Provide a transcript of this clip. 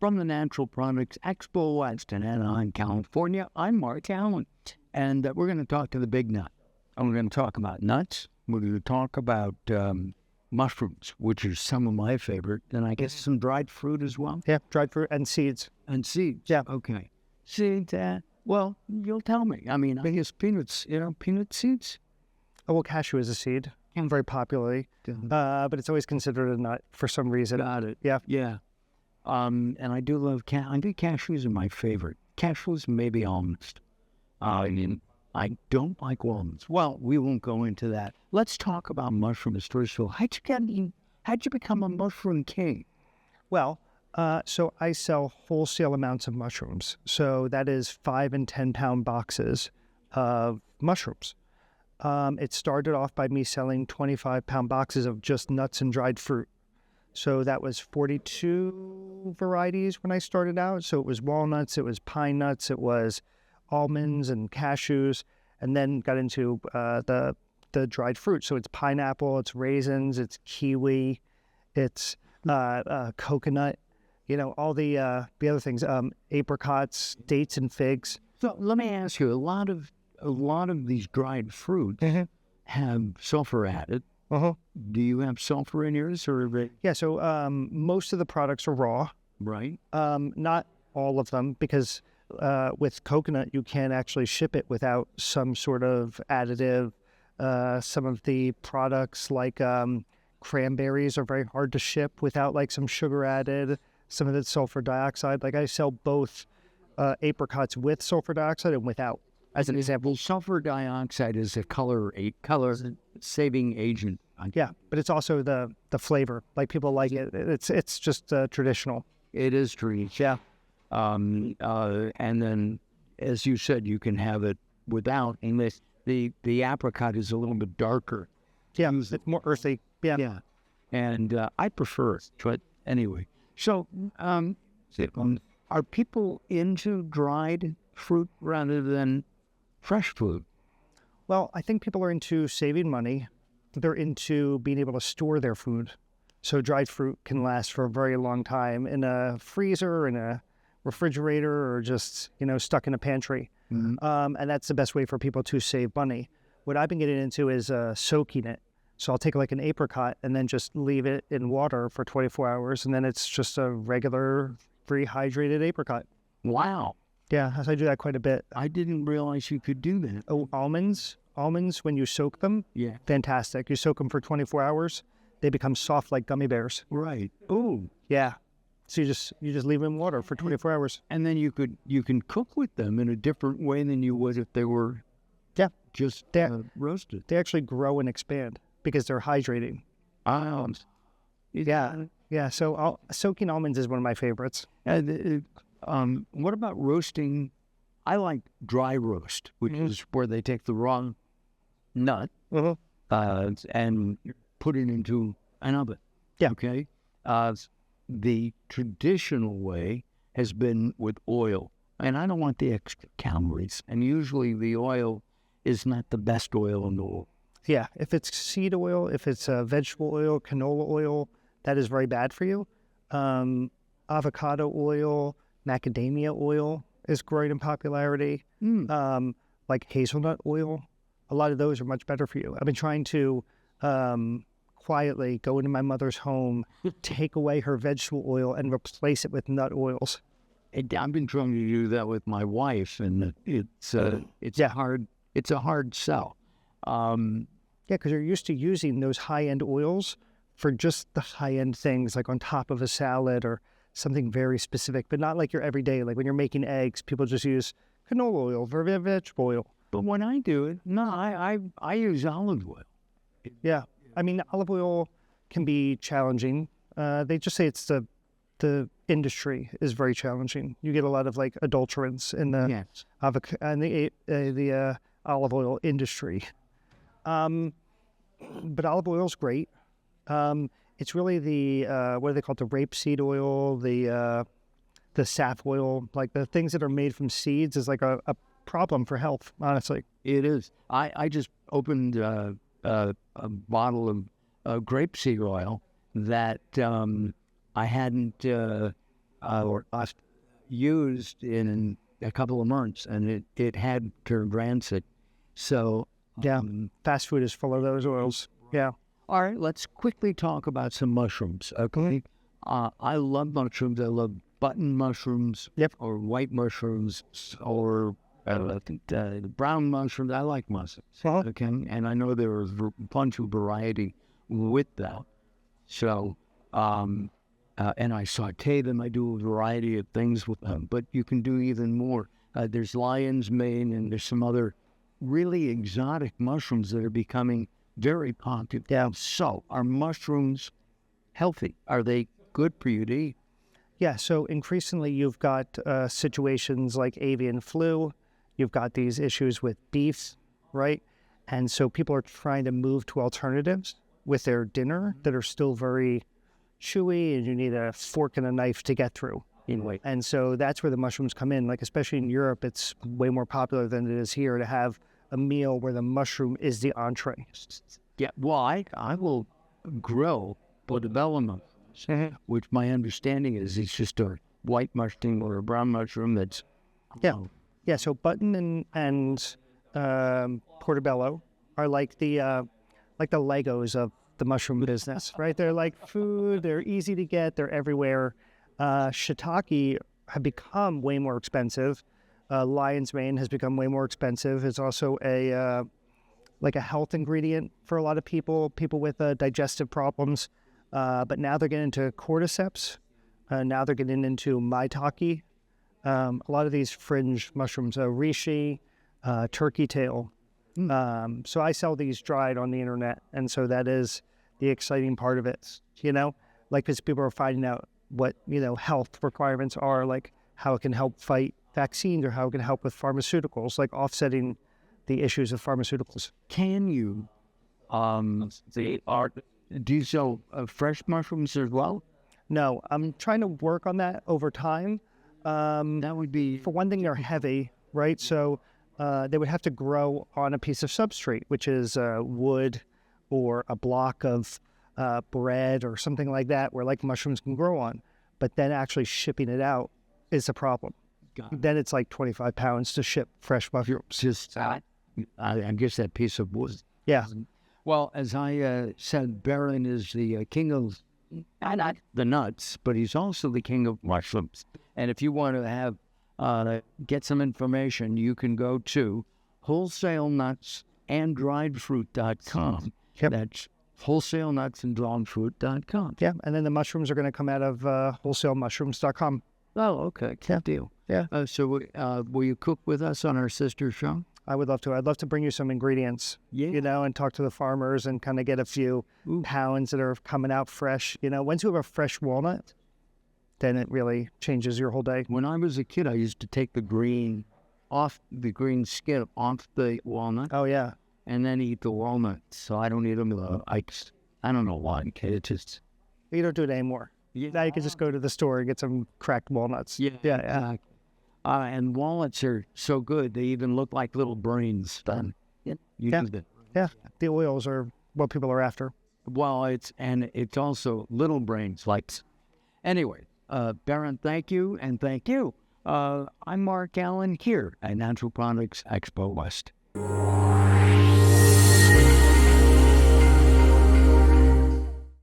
from the Natural Products ExpoWest in Anaheim, California. I'm Mark Alyn, and we're going to talk to the big nut. And we're going to talk about nuts. We're going to talk about mushrooms, which are some of my favorite, and I guess some dried fruit as well. Yeah, dried fruit and seeds. And seeds. Yeah. Okay. Seeds, well, you'll tell me. I mean, I guess peanuts, peanut seeds? Oh, well, cashew is a seed, very popularly, but it's always considered a nut for some reason. Got it. Yeah. Yeah. And I do love, I think cashews are my favorite. Cashews, maybe almonds. I don't like walnuts. Well, we won't go into that. Let's talk about mushrooms first of all. How'd you become a mushroom king? Well, so I sell wholesale amounts of mushrooms. So that is 5 and 10 pound boxes of mushrooms. It started off by me selling 25-pound boxes of just nuts and dried fruit. So that was 42 varieties when I started out. So it was walnuts, it was pine nuts, it was almonds and cashews, and then got into the dried fruit. So it's pineapple, it's raisins, it's kiwi, it's coconut, all the other things, apricots, dates, and figs. So let me ask you, a lot of these dried fruits have sulfur added. Do you have sulfur in yours, or? Yeah, so most of the products are raw. Right. Not all of them, because with coconut, you can actually ship it without some sort of additive. Some of the products like cranberries are very hard to ship without like some sugar added. Some of the sulfur dioxide. Like I sell both apricots with sulfur dioxide and without. As an example, sulfur dioxide is a color saving agent. Yeah, but it's also the flavor. Like people like it. It's just traditional. It is traditional. Yeah. And then, as you said, you can have it without. And the apricot is a little bit darker. Yeah, it's more earthy. Yeah. Yeah. And I prefer it. But anyway, so are people into dried fruit rather than fresh food? Well, I think people are into saving money. They're into being able to store their food. So dried fruit can last for a very long time in a freezer, in a refrigerator, or just, stuck in a pantry. And that's the best way for people to save money. What I've been getting into is soaking it. So I'll take like an apricot and then just leave it in water for 24 hours. And then it's just a regular rehydrated apricot. Wow. Yeah, I do that quite a bit. I didn't realize you could do that. Oh, almonds, when you soak them, yeah, fantastic. You soak them for 24 hours, they become soft like gummy bears. Right. Oh, yeah. So you just leave them in water for 24 hours. And then you can cook with them in a different way than you would if they were just roasted. They actually grow and expand because they're hydrating. Yeah. So soaking almonds is one of my favorites. What about roasting? I like dry roast, which is where they take the raw nut and put it into an oven. Yeah. Okay. The traditional way has been with oil, and I don't want the extra calories. And usually the oil is not the best oil in the world. Yeah. If it's seed oil, if it's vegetable oil, canola oil, that is very bad for you. Avocado oil, macadamia oil is growing in popularity. Like hazelnut oil, a lot of those are much better for you. I've been trying to quietly go into my mother's home, take away her vegetable oil, and replace it with nut oils. I've been trying to do that with my wife, and it's a hard sell. Yeah, because you're used to using those high-end oils for just the high-end things, like on top of a salad or something very specific, but not like your everyday. Like when you're making eggs, people just use canola oil for vegetable oil. But when I do it, no, I use olive oil. Yeah. I mean, olive oil can be challenging. They just say it's the industry is very challenging. You get a lot of like adulterants in the the olive oil industry. But olive oil is great. It's really the what do they call it? The rapeseed oil, the sap oil, like the things that are made from seeds is like a problem for health. Honestly, it is. I just opened a bottle of grapeseed oil that I hadn't used in a couple of months, and it had turned rancid. So fast food is full of those oils. Yeah. all right, let's quickly talk about some mushrooms. Okay, I love mushrooms. I love button mushrooms. Yep. Or white mushrooms, or brown mushrooms. I like mushrooms. Okay, and I know there is a bunch of variety with that. So, and I saute them. I do a variety of things with them, but you can do even more. There's lion's mane, and there's some other really exotic mushrooms that are becoming very popular. Yeah. So, are mushrooms healthy? Are they good for you to eat? Yeah, so increasingly you've got situations like avian flu. You've got these issues with beef, right? And so people are trying to move to alternatives with their dinner that are still very chewy, and you need a fork and a knife to get through. And so that's where the mushrooms come in. Like, especially in Europe, it's way more popular than it is here to have a meal where the mushroom is the entree. Yeah, well, I will grow portobello mushrooms, which my understanding is it's just a white mushroom or a brown mushroom that's... Yeah, so button and portobello are like the Legos of the mushroom business, right? They're like food, they're easy to get, they're everywhere. Shiitake have become way more expensive. Lion's mane has become way more expensive. It's also a health ingredient for a lot of people with digestive problems. But now they're getting into cordyceps. Now they're getting into maitake. A lot of these fringe mushrooms, reishi, turkey tail. So I sell these dried on the internet, and so that is the exciting part of it. Like, because people are finding out what health requirements are, like how it can help fight vaccines or how it can help with pharmaceuticals, like offsetting the issues of pharmaceuticals. Can you do you sell fresh mushrooms as well? No, I'm trying to work on that over time. That would be... For one thing, they're heavy, right? So they would have to grow on a piece of substrate, which is wood or a block of bread or something like that, where like mushrooms can grow on. But then actually shipping it out is a problem. Then it's like 25 pounds to ship fresh mushrooms. Just, I guess that piece of wood. Yeah. Well, as I said, Alyn is the king of, not the nuts, but he's also the king of mushrooms. And if you want to have get some information, you can go to wholesalenutsandDriedFruit.com. Yep. That's wholesalenutsandDriedFruit.com. Yeah, and then the mushrooms are going to come out of wholesalemushrooms.com. Oh, okay. Good deal. Yeah. So will you cook with us on our sister show? I would love to. I'd love to bring you some ingredients, and talk to the farmers and kind of get a few pounds that are coming out fresh. Once you have a fresh walnut, then it really changes your whole day. When I was a kid, I used to take the green skin off the walnut. Oh, yeah. And then eat the walnuts. So I don't eat them. I don't know why. It's just... You don't do it anymore. Yeah. Now you can just go to the store and get some cracked walnuts. Yeah. Exactly. And walnuts are so good, they even look like little brains. Yeah. The oils are what people are after. Well, it's also little brains. Anyway, Baron, thank you, and thank you. I'm Mark Alyn here at Natural Products ExpoWest.